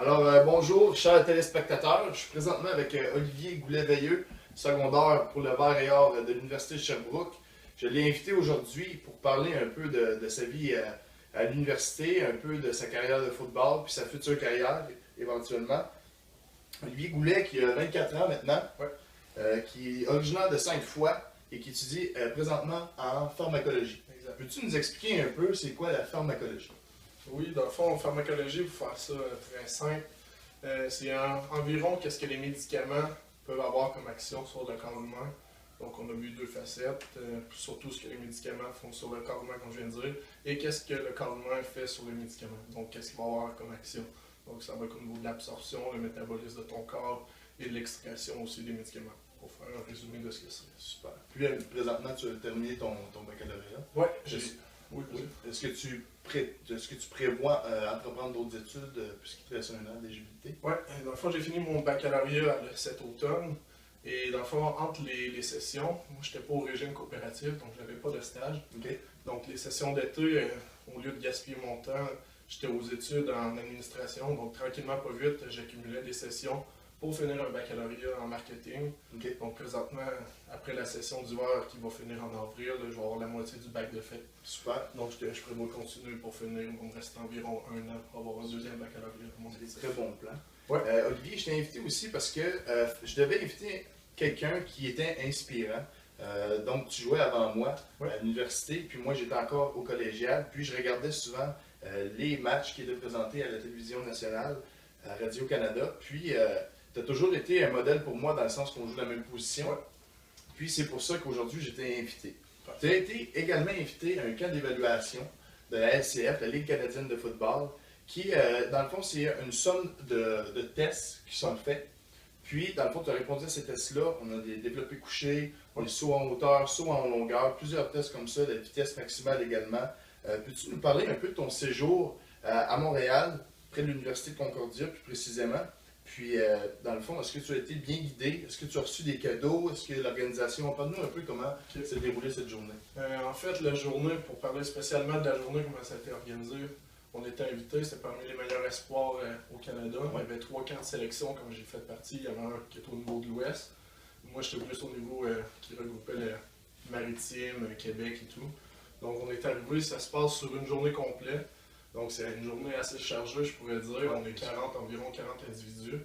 Bonjour, chers téléspectateurs. Je suis présentement avec Olivier Goulet-Veilleux, secondaire pour le Vert et Or de l'Université de Sherbrooke. Je l'ai invité aujourd'hui pour parler un peu de sa vie à l'université, un peu de sa carrière de football, puis sa future carrière éventuellement. Olivier Goulet, qui a 24 ans maintenant, qui est originaire de Sainte-Foy et qui étudie présentement en pharmacologie. Exact. Peux-tu nous expliquer un peu c'est quoi la pharmacologie? Oui, dans le fond, en pharmacologie, pour faire ça très simple, c'est environ qu'est-ce que les médicaments peuvent avoir comme action sur le corps humain. Donc, on a vu deux facettes, surtout ce que les médicaments font sur le corps humain, comme je viens de dire, et qu'est-ce que le corps humain fait sur les médicaments. Donc, qu'est-ce qu'il va avoir comme action. Donc, ça va être au niveau de l'absorption, le métabolisme de ton corps et de l'excrétion aussi des médicaments, pour faire un résumé de ce que c'est. Super. Puis présentement, tu as terminé ton baccalauréat. Ouais, Oui. Est-ce que tu prévois entreprendre d'autres études puisqu'il te reste un an d'éligibilité? Ouais, dans le fond, j'ai fini mon baccalauréat cet automne. Et dans le fond, entre les sessions, moi, je n'étais pas au régime coopératif, donc je n'avais pas de stage. OK. Donc, les sessions d'été, au lieu de gaspiller mon temps, j'étais aux études en administration. Donc, tranquillement, pas vite, j'accumulais des sessions pour finir un baccalauréat en marketing. OK. Donc, présentement, après la session d'hiver qui va finir en avril, je vais avoir la moitié du bac de fait. Super. Donc, je prévois continuer pour finir. Il me reste environ un an pour avoir un deuxième baccalauréat. C'est un très bon plan. Ouais. Olivier, je t'ai invité aussi parce que je devais inviter quelqu'un qui était inspirant. Donc, tu jouais avant moi à l'université, puis moi, j'étais encore au collégial, puis je regardais souvent les matchs qui étaient présentés à la télévision nationale, à Radio-Canada, puis tu as toujours été un modèle pour moi dans le sens qu'on joue la même position. Ouais. Puis c'est pour ça qu'aujourd'hui, j'étais invité. Tu as été également invité à un camp d'évaluation de la LCF, la Ligue canadienne de football, qui, dans le fond, c'est une somme de tests qui sont faits. Puis, dans le fond, tu as répondu à ces tests-là. On a des développés couchés, des sauts en hauteur, sauts en longueur, plusieurs tests comme ça, la vitesse maximale également. Peux-tu nous parler un peu de ton séjour à Montréal, près de l'Université de Concordia, plus précisément? Puis, dans le fond, est-ce que tu as été bien guidé? Est-ce que tu as reçu des cadeaux? Est-ce que l'organisation... Parle-nous un peu comment s'est déroulée cette journée. En fait, la journée, pour parler spécialement de la journée, comment ça a été organisé, on était invités, c'était parmi les meilleurs espoirs au Canada. Il y avait 3 camps de sélection, comme j'ai fait partie. Il y avait un qui était au niveau de l'Ouest. Moi, j'étais plus au niveau qui regroupait le maritime, Québec et tout. Donc, on est arrivé, ça se passe sur une journée complète. Donc, c'est une journée assez chargée, je pourrais dire. On est environ 40 individus.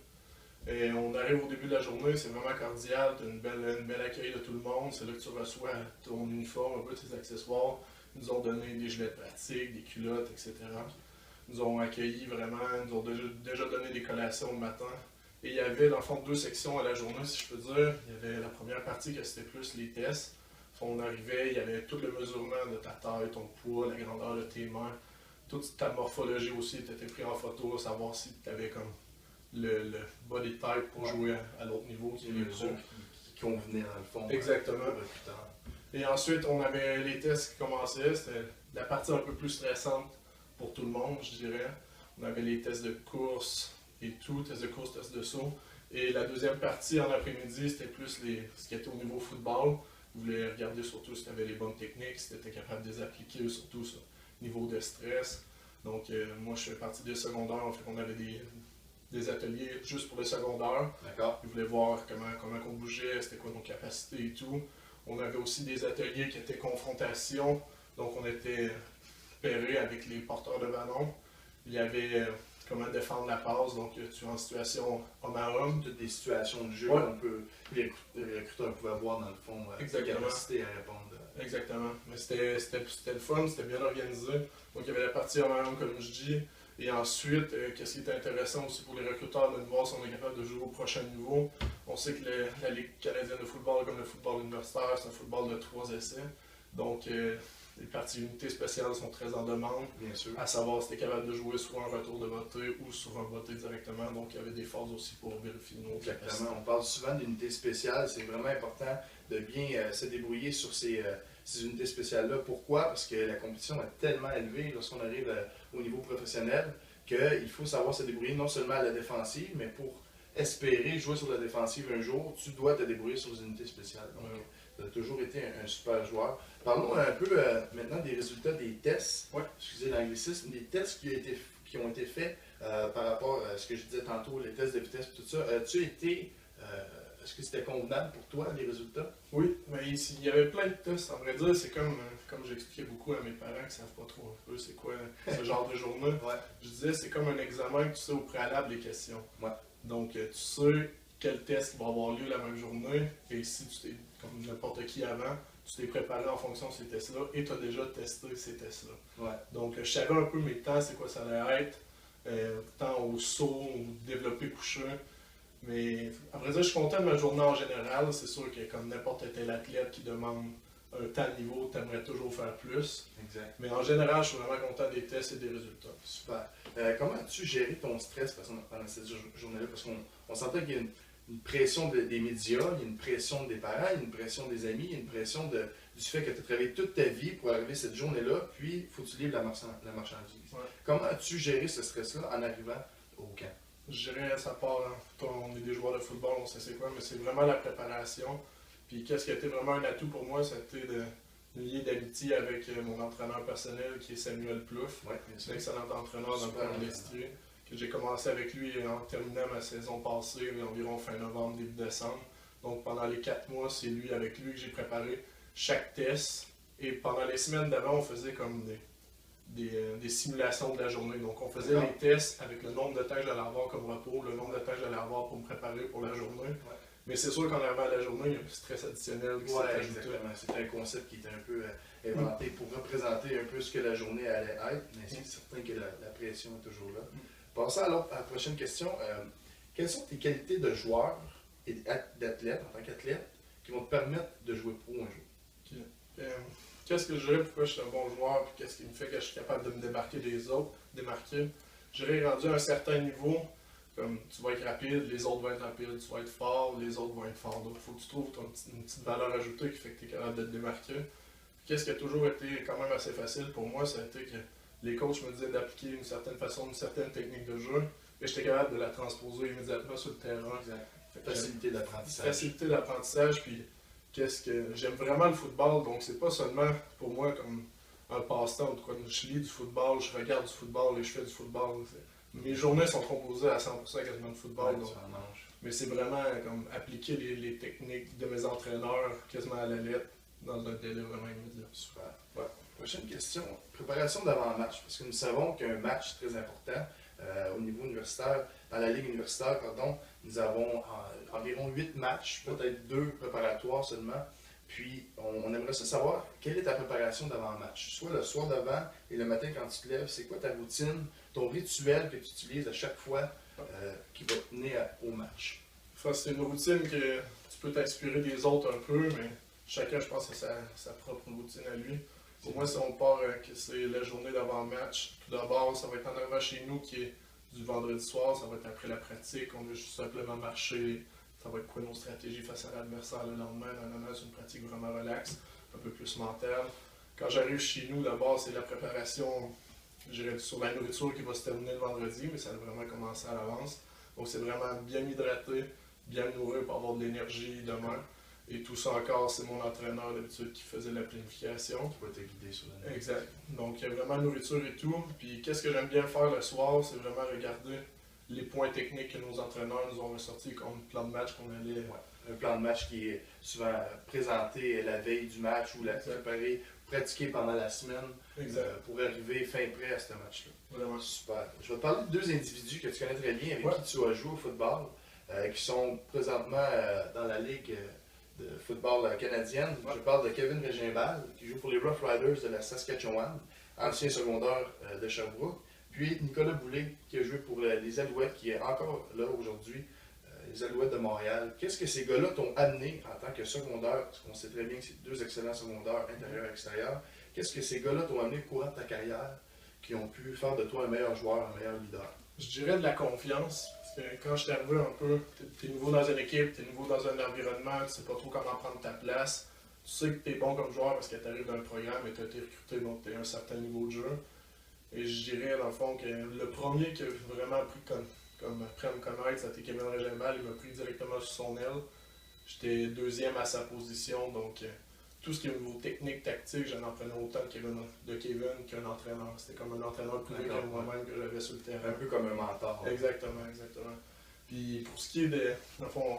Et on arrive au début de la journée, c'est vraiment cordial, tu as une belle accueil de tout le monde. C'est là que tu reçois ton uniforme, un peu tes accessoires. Ils nous ont donné des gilets de pratique, des culottes, etc. Ils nous ont accueillis vraiment, ils nous ont déjà donné des collations le matin. Et il y avait dans le fond 2 sections à la journée, si je peux dire. Il y avait la première partie que c'était plus les tests. On arrivait, il y avait tout le mesurement de ta taille, ton poids, la grandeur de tes mains. Toute ta morphologie aussi, tu étais pris en photo, savoir si tu avais comme le body type pour jouer à l'autre niveau qui est les pros. Qui convenaient dans le fond. Exactement. Et ensuite, on avait les tests qui commençaient. C'était la partie un peu plus stressante pour tout le monde, je dirais. On avait les tests de course et tout, tests de course, tests de saut. Et la deuxième partie en après-midi, c'était plus ce qui était au niveau football. Vous voulez regarder surtout si tu avais les bonnes techniques, si tu étais capable de les appliquer, surtout sur niveau de stress. Donc, moi, je fais partie des secondaires. En fait, on avait des ateliers juste pour les secondaires. D'accord. Ils voulaient voir comment on bougeait, c'était quoi nos capacités et tout. On avait aussi des ateliers qui étaient confrontation. Donc, on était pairés avec les porteurs de ballon. Il y avait comment défendre la passe. Donc, tu es en situation homme à homme. Toutes des situations de jeu qu'on peut, les recruteurs pouvaient avoir dans le fond, capacité à répondre. Exactement. Mais c'était le fun, c'était bien organisé. Donc, il y avait la partie homme à homme, comme je dis. Et ensuite, qu'est-ce qui est intéressant aussi pour les recruteurs de voir si on est capable de jouer au prochain niveau. On sait que la Ligue canadienne de football, comme le football universitaire, c'est un football de 3 essais. Donc, les parties unités spéciales sont très en demande. Bien sûr. À savoir si tu es capable de jouer soit un retour de beauté ou sur un beauté directement. Donc, il y avait des phases aussi pour vérifier nos capacités. Exactement. On parle souvent d'unités spéciales. C'est vraiment important de bien se débrouiller sur ces unités spéciales-là. Pourquoi? Parce que la compétition est tellement élevée lorsqu'on arrive au niveau professionnel qu'il faut savoir se débrouiller non seulement à la défensive, mais pour espérer jouer sur la défensive un jour, tu dois te débrouiller sur les unités spéciales. Donc, tu as toujours été un super joueur. Parlons un peu maintenant des résultats des tests. Ouais. Excusez l'anglicisme, des tests qui ont été faits par rapport à ce que je disais tantôt, les tests de vitesse et tout ça. As-tu été, est-ce que c'était convenable pour toi, les résultats? Oui, mais il y avait plein de tests. En vrai dire, c'est comme j'expliquais beaucoup à mes parents qui ne savent pas trop un peu c'est quoi ce genre de journée. Ouais. Je disais, c'est comme un examen que tu sais au préalable les questions. Ouais. Donc, tu sais quel test va avoir lieu la même journée, et si tu t'es, comme n'importe qui avant, tu t'es préparé en fonction de ces tests-là, et tu as déjà testé ces tests-là. Ouais. Donc, je savais un peu mes temps, c'est quoi ça allait être, tant au saut, au développé couché. Mais après ça, je suis content de ma journée en général. C'est sûr que comme n'importe quel athlète qui demande un temps niveau, tu aimerais toujours faire plus. Exact. Mais en général, je suis vraiment content des tests et des résultats. Super. Comment as-tu géré ton stress pendant cette journée-là? Parce qu'on sentait qu'il y a une pression des médias, il y a une pression des parents, il y a une pression des amis, il y a une pression du fait que tu as travaillé toute ta vie pour arriver cette journée-là, puis il faut que tu livres la marchandise. Ouais. Comment as-tu géré ce stress-là en arrivant au camp? Je dirais à sa part, hein, on est des joueurs de football, on sait c'est quoi, mais c'est vraiment la préparation. Puis qu'est-ce qui a été vraiment un atout pour moi, c'était de lier d'amitié avec mon entraîneur personnel qui est Samuel Plouffe. Ouais, C'est un excellent entraîneur dans le plan d'Estrie. Que j'ai commencé avec lui en terminant ma saison passée, environ fin novembre, début décembre. Donc pendant les 4 mois, c'est avec lui que j'ai préparé chaque test. Et pendant les semaines d'avant, on faisait comme des simulations de la journée. Donc on faisait les tests avec le nombre de temps que j'allais avoir comme repos, le nombre de temps que j'allais avoir pour me préparer pour la journée. Ouais. Mais c'est sûr qu'en arrivant à la journée, il y a un stress additionnel qui s'est ajouté. Exactement. C'était un concept qui était un peu inventé pour représenter un peu ce que la journée allait être, mais c'est certain que la pression est toujours là. Passons alors à la prochaine question. Quelles sont tes qualités de joueur et d'athlète, en tant qu'athlète, qui vont te permettre de jouer pro un jour? Okay. Qu'est-ce que je dirais pourquoi je suis un bon joueur, puis qu'est-ce qui me fait que je suis capable de me démarquer des autres, je dirais rendu à un certain niveau, comme tu vas être rapide, les autres vont être rapides, tu vas être fort, les autres vont être forts. Donc il faut que tu trouves une petite valeur ajoutée qui fait que tu es capable de te démarquer. Qu'est-ce qui a toujours été quand même assez facile pour moi, ça a été que les coachs me disaient d'appliquer une certaine façon, une certaine technique de jeu, et j'étais capable de la transposer immédiatement sur le terrain. Facilité d'apprentissage. Facilité d'apprentissage, puis qu'est-ce que j'aime vraiment le football, donc c'est pas seulement pour moi comme un passe-temps ou quoi. Je lis du football, je regarde du football et je fais du football. Mes journées sont composées à 100% quasiment de football. Donc, mais c'est vraiment comme appliquer les techniques de mes entraîneurs quasiment à la lettre dans un délai vraiment immédiat. Super. Ouais. Prochaine question. Préparation d'avant-match. Parce que nous savons qu'un match très important au niveau universitaire, dans la ligue universitaire, pardon, nous avons environ 8 matchs, peut-être 2 préparatoires seulement. Puis, on aimerait savoir quelle est ta préparation d'avant-match. Soit le soir d'avant et le matin quand tu te lèves, c'est quoi ta routine, ton rituel que tu utilises à chaque fois qui va te mener au match? Enfin, c'est une routine que tu peux t'inspirer des autres un peu, mais chacun, je pense, a sa propre routine à lui. Pour moi, si on part que c'est la journée d'avant-match, tout d'abord, ça va être en arrivant chez nous qui est du vendredi soir, ça va être après la pratique, on va juste simplement marcher. Ça va être quoi nos stratégies face à l'adversaire le lendemain. C'est une pratique vraiment relaxe, un peu plus mentale. Quand j'arrive chez nous, d'abord, c'est la préparation sur la nourriture qui va se terminer le vendredi, mais ça a vraiment commencé à l'avance. Donc, c'est vraiment bien m'hydrater, bien me nourrir pour avoir de l'énergie demain. Et tout ça encore, c'est mon entraîneur d'habitude qui faisait la planification. Qui va te guider sur la nourriture. Exact. Donc, il y a vraiment nourriture et tout. Puis, qu'est-ce que j'aime bien faire le soir, c'est vraiment regarder les points techniques que nos entraîneurs nous ont ressortis comme plan de match qu'on allait. Ouais. Un plan de match qui est souvent présenté la veille du match ou préparé, pratiqué pendant la semaine pour arriver fin prêt à ce match-là. Vraiment. Super. Je vais te parler de 2 individus que tu connais très bien, avec qui tu as joué au football, qui sont présentement dans la Ligue de football canadienne. Je parle de Kevin Régimbal, qui joue pour les Rough Riders de la Saskatchewan, ancien secondaire de Sherbrooke. Puis Nicolas Boulay, qui a joué pour les Alouettes, qui est encore là aujourd'hui, les Alouettes de Montréal. Qu'est-ce que ces gars-là t'ont amené en tant que secondaire, parce qu'on sait très bien que c'est 2 excellents secondaires, intérieur et extérieur. Qu'est-ce que ces gars-là t'ont amené au courant de ta carrière, qui ont pu faire de toi un meilleur joueur, un meilleur leader? Je dirais de la confiance. Parce que quand je suis arrivé un peu, tu es nouveau dans une équipe, tu es nouveau dans un environnement, tu sais pas trop comment prendre ta place. Tu sais que tu es bon comme joueur parce que tu arrives dans le programme et tu as été recruté, donc tu as un certain niveau de jeu. Et je dirais, dans le fond, que le premier qui a vraiment appris après à me connaître, c'était Kevin Régimbal. Il m'a pris directement sur son aile. J'étais 2e à sa position, donc tout ce qui est au niveau technique, tactique, j'en apprenais autant de Kevin qu'un entraîneur. C'était comme un entraîneur privé que moi-même que j'avais sur le terrain. Un peu comme un mentor. Exactement, exactement. Puis pour ce qui est de. Dans le fond,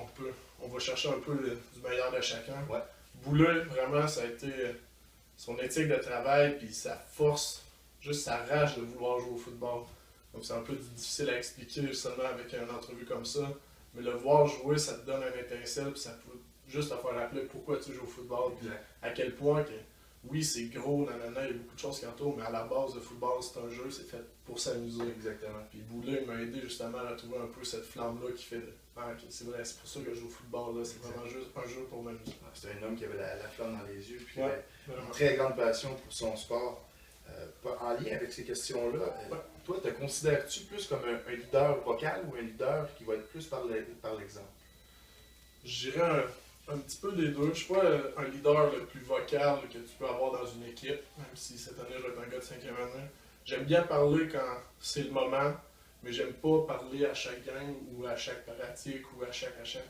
on va chercher un peu du meilleur de chacun. Ouais. Boulay, vraiment, ça a été son éthique de travail, puis sa force, juste sa rage de vouloir jouer au football. Donc c'est un peu difficile à expliquer seulement avec une entrevue comme ça. Mais le voir jouer, ça te donne un étincelle, puis ça peut juste te faire rappeler pourquoi tu joues au football. Puis à quel point que, oui, c'est gros, nanana, il y a beaucoup de choses qui entourent, mais à la base, le football, c'est un jeu, c'est fait pour s'amuser. Exactement. Puis Boulay m'a aidé justement à retrouver un peu cette flamme-là qui fait de. Ah, okay, c'est vrai, c'est pour ça que je joue au football, là. C'est vraiment juste un jeu pour m'amuser. C'est un homme qui avait la flamme dans les yeux, puis Ouais, une très grande passion pour son sport. En lien avec ces questions-là, toi, te considères-tu plus comme un leader vocal ou un leader qui va être plus par l'exemple? Je dirais un petit peu des deux. Je suis pas un leader le plus vocal que tu peux avoir dans une équipe, même si cette année je vais être un gars de 5e année. J'aime bien parler quand c'est le moment, mais j'aime pas parler à chaque game ou à chaque pratique ou à chaque achat.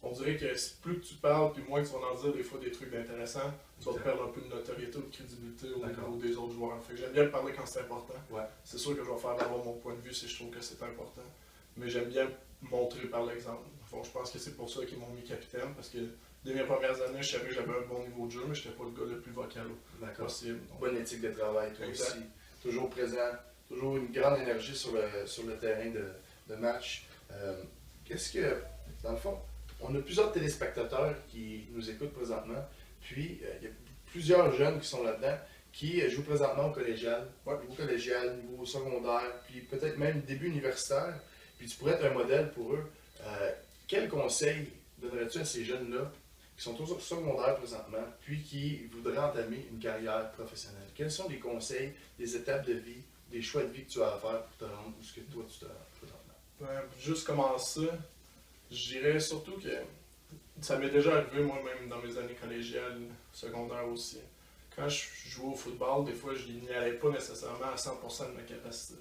On dirait que plus que tu parles, puis moins que tu vas en dire des fois des trucs intéressants, tu vas te perdre un peu de notoriété ou de crédibilité au niveau des autres joueurs. Fait que j'aime bien parler quand c'est important. Ouais. C'est sûr que je vais faire valoir mon point de vue si je trouve que c'est important. Mais j'aime bien montrer par l'exemple. Bon, je pense que c'est pour ça qu'ils m'ont mis capitaine, parce que dès mes premières années, je savais que j'avais un bon niveau de jeu, mais je n'étais pas le gars le plus vocal possible. Bonne éthique de travail, toi aussi. Toujours présent, toujours une grande énergie sur le terrain de match. Qu'est-ce que, dans le fond, on a plusieurs téléspectateurs qui nous écoutent présentement, puis il y a plusieurs jeunes qui sont là-dedans, qui jouent présentement au collégial, niveau secondaire, puis peut-être même début universitaire, puis tu pourrais être un modèle pour eux. Quel conseil donnerais-tu à ces jeunes-là qui sont tous secondaires présentement, puis qui voudraient entamer une carrière professionnelle? Quels sont les conseils, des étapes de vie, des choix de vie que tu as à faire pour te rendre où ce que toi tu te rends présentement? Juste commencer, je dirais surtout que ça m'est déjà arrivé moi-même dans mes années collégiales, secondaires aussi. Quand je jouais au football, des fois, je n'y allais pas nécessairement à 100% de ma capacité.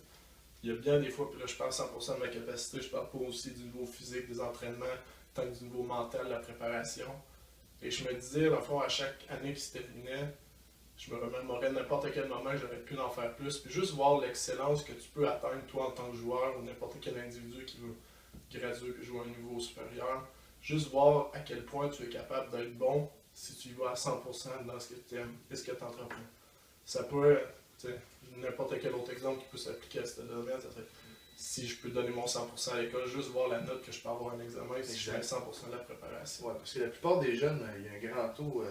Il y a bien des fois, puis là je parle 100% de ma capacité, je parle pas aussi du niveau physique, des entraînements, tant que du niveau mental, de la préparation. Et je me disais, dans le fond, à chaque année qui se terminait, je me remémorais n'importe quel moment que j'aurais pu en faire plus, puis juste voir l'excellence que tu peux atteindre toi en tant que joueur ou n'importe quel individu qui veut graduer et jouer à un niveau supérieur. Juste voir à quel point tu es capable d'être bon si tu y vas à 100% dans ce que tu aimes et ce que tu entreprends. Ça peut, n'importe quel autre exemple qui peut s'appliquer à ce domaine, ça serait si je peux donner mon 100% à l'école, juste voir la note que je peux avoir à un examen si je fais 100% de la préparation. Ouais, parce que la plupart des jeunes, il y a un grand taux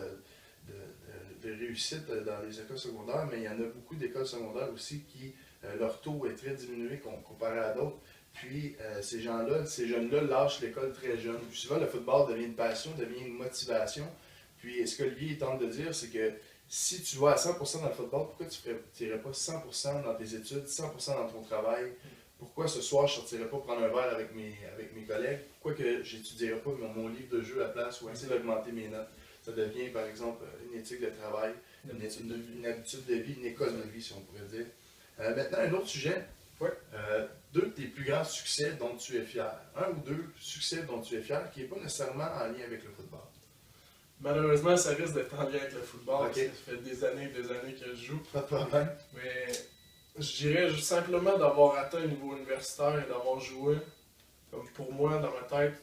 de réussite dans les écoles secondaires, mais il y en a beaucoup d'écoles secondaires aussi qui, leur taux est très diminué comparé à d'autres. Puis ces jeunes-là lâchent l'école très jeune. Puis souvent, le football devient une passion, devient une motivation. Puis ce que Olivier tente de dire, c'est que si tu vas à 100% dans le football, pourquoi tu n'irais pas 100% dans tes études, 100% dans ton travail? Pourquoi ce soir, je ne sortirais pas prendre un verre avec mes collègues? Pourquoi que je n'étudierais pas mon livre de jeu à la place ou essayer d'augmenter mes notes? Ça devient, par exemple, une éthique de travail, une habitude de vie, une école de vie, si on pourrait dire. Maintenant, un autre sujet. Ouais. Deux de tes plus grands succès dont tu es fier. Un ou deux succès dont tu es fier qui n'est pas nécessairement en lien avec le football. Malheureusement, ça risque d'être en lien avec le football. Okay. Ça fait des années que je joue. Pas de problème. Mais je dirais simplement d'avoir atteint un niveau universitaire et d'avoir joué. Comme pour moi, dans ma tête,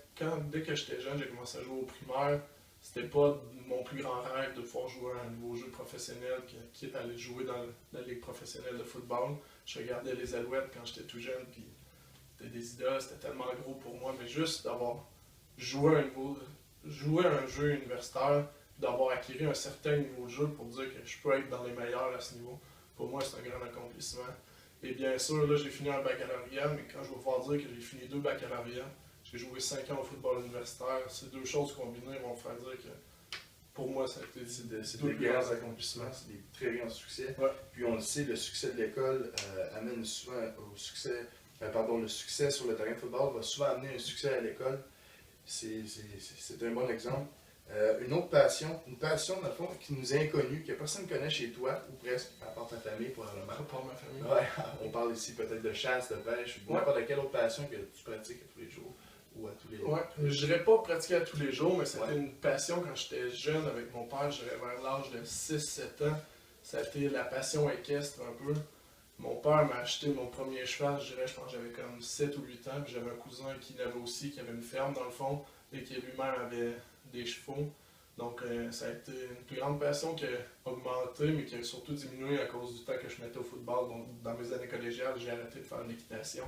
dès que j'étais jeune, j'ai commencé à jouer au primaire. C'était pas mon plus grand rêve de pouvoir jouer à un nouveau jeu professionnel qui est allé jouer dans la ligue professionnelle de football. Je regardais les Alouettes quand j'étais tout jeune, puis c'était des idoles, c'était tellement gros pour moi, mais juste d'avoir joué à un jeu universitaire, d'avoir acquis un certain niveau de jeu pour dire que je peux être dans les meilleurs à ce niveau, pour moi c'est un grand accomplissement. Et bien sûr, là j'ai fini un baccalauréat, mais quand je vais pouvoir dire que j'ai fini 2 baccalauréats, j'ai joué 5 ans au football universitaire, ces deux choses combinées vont faire dire que pour moi, ça a été c'est des grands accomplissements, c'est des très grands succès. Ouais. Puis on le sait, le succès de l'école amène souvent au succès. Le succès sur le terrain de football va souvent amener un succès à l'école. C'est un bon exemple. Une autre passion, dans le fond, qui nous est inconnue, que personne ne connaît chez toi, ou presque, à part ta famille, probablement. À part ma famille. Ouais, on parle ici peut-être de chasse, de pêche, ou n'importe quelle autre passion que tu pratiques tous les jours. ou à tous les Ouais, je dirais pas pratiquer à tous les jours, mais c'était Ouais. une passion quand j'étais jeune avec mon père, je dirais vers l'âge de 6-7 ans. Ça a été la passion équestre un peu. Mon père m'a acheté mon premier cheval, je dirais, je pense que j'avais comme 7 ou 8 ans, puis j'avais un cousin qui l'avait aussi, qui avait une ferme dans le fond, et qui lui-même avait des chevaux. Donc ça a été une plus grande passion qui a augmenté, mais qui a surtout diminué à cause du temps que je mettais au football. Donc dans mes années collégiales, j'ai arrêté de faire de l'équitation.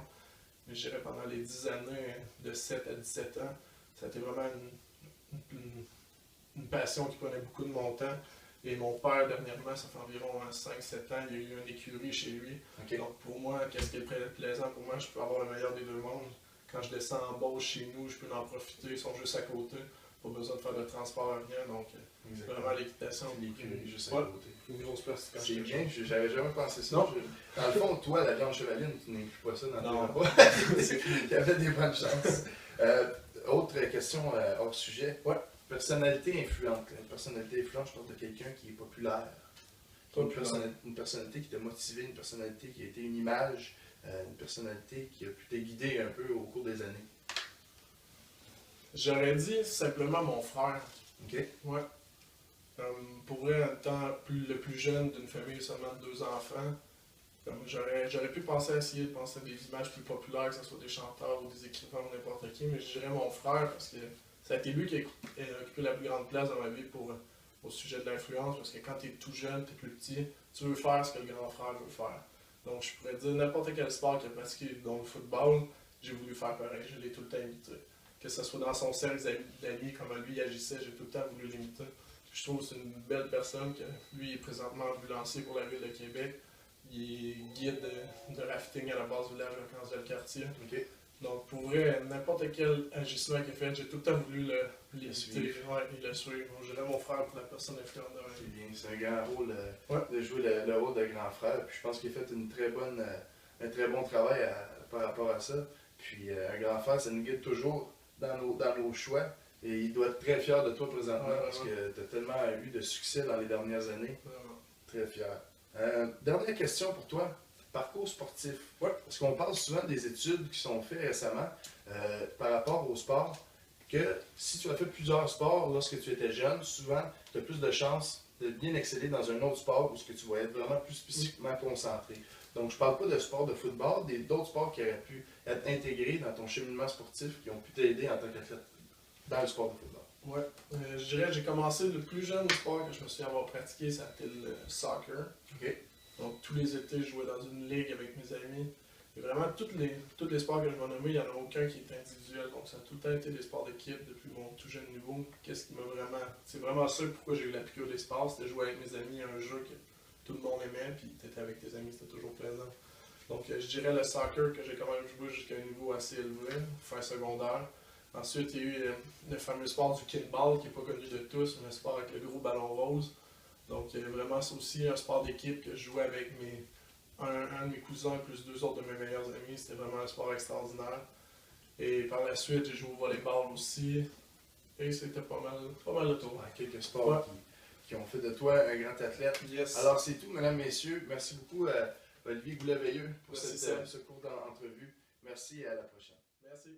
Mais je dirais pendant les 10 années, de 7 à 17 ans, ça a été vraiment une passion qui prenait beaucoup de mon temps. Et mon père, dernièrement, ça fait environ 5-7 ans, il y a eu une écurie chez lui. OK. Donc pour moi, qu'est-ce qui est plaisant pour moi, je peux avoir le meilleur des deux mondes. Quand je descends en bas chez nous, je peux en profiter, ils sont juste à côté. Pas besoin de faire de transport à rien, donc vraiment l'équitation. L'écurie juste à Ouais, côté. une grosse place quand C'est j'étais bien, jeune. j'avais jamais pensé ça. Non. Dans le fond, toi, la viande chevaline, tu n'inclus pas ça dans tes Non. repas. Il y avait des bonnes chances. Autre question hors sujet. Ouais. Personnalité influente. Une personnalité influente, je parle de quelqu'un qui est populaire. Une personnalité qui t'a motivé, une personnalité qui a été une image, une personnalité qui a pu te guider un peu au cours des années. J'aurais dit simplement mon frère. OK? Ouais. Pour vrai, en étant le plus jeune d'une famille seulement de 2 enfants, j'aurais pu penser à essayer de penser à des images plus populaires, que ce soit des chanteurs ou des écrivains ou n'importe qui, mais je dirais mon frère parce que ça a été lui qui a occupé la plus grande place dans ma vie au sujet de l'influence, parce que quand tu es tout jeune, tu es plus petit, tu veux faire ce que le grand frère veut faire. Donc je pourrais dire n'importe quel sport qu'il a pratiqué, dont le football, j'ai voulu faire pareil, je l'ai tout le temps imité. Que ce soit dans son cercle d'amis, comment lui agissait, j'ai tout le temps voulu l'imiter. Je trouve que c'est une belle personne, que lui est présentement ambulancier pour la ville de Québec. Il est guide de rafting à la base du village de Vacances-Valcartier. OK. Donc pour vrai, n'importe quel agissement qu'il a fait, j'ai tout le temps voulu l'imiter. suivre. Ouais, il le suivre. Je dirais mon frère pour la personne influente de ma C'est vie. bien, c'est un grand rôle Ouais. de jouer le rôle de grand frère. Puis je pense qu'il a fait un très bon travail par rapport à ça. Puis un grand frère, ça nous guide toujours dans nos choix. Et il doit être très fier de toi présentement Ouais, parce que tu as tellement eu de succès dans les dernières années. Vraiment. Très fier. Dernière question pour toi. Parcours sportif. Ouais. Parce qu'on parle souvent des études qui sont faites récemment par rapport au sport, que si tu as fait plusieurs sports lorsque tu étais jeune, souvent tu as plus de chances de bien exceller dans un autre sport où ce que tu vas être vraiment plus spécifiquement concentré. Donc je parle pas de sport de football, d'autres sports qui auraient pu être intégrés dans ton cheminement sportif, qui ont pu t'aider en tant qu'athlète dans le sport de football. Ouais. Je dirais que j'ai commencé le plus jeune sport que je me souviens avoir pratiqué, ça a été le soccer. OK. Donc tous les étés, je jouais dans une ligue avec mes amis. Et vraiment, tous les sports que je vais nommer, il n'y en a aucun qui est individuel. Donc ça a tout le temps été des sports d'équipe depuis mon tout jeune niveau. Qu'est-ce qui m'a vraiment... C'est vraiment ça pourquoi j'ai eu la piqûre des sports, c'était jouer avec mes amis à un jeu que tout le monde aimait, puis t'étais avec tes amis, c'était toujours plaisant. Donc je dirais le soccer que j'ai quand même joué jusqu'à un niveau assez élevé, fin secondaire. Ensuite, il y a eu le fameux sport du kickball qui n'est pas connu de tous, mais le sport avec le gros ballon rose. Donc vraiment, c'est aussi un sport d'équipe que je jouais avec un de mes cousins plus 2 autres de mes meilleurs amis. C'était vraiment un sport extraordinaire. Et par la suite, j'ai joué au volleyball aussi. Et c'était pas mal le tour. Ouais, quelques sports Ouais. qui ont fait de toi un grand athlète. Yes. Alors c'est tout, mesdames, messieurs. Merci beaucoup à Olivier Goulet-Veilleux pour Merci, ce Seb. cours d'entrevue. Merci et à la prochaine. Merci.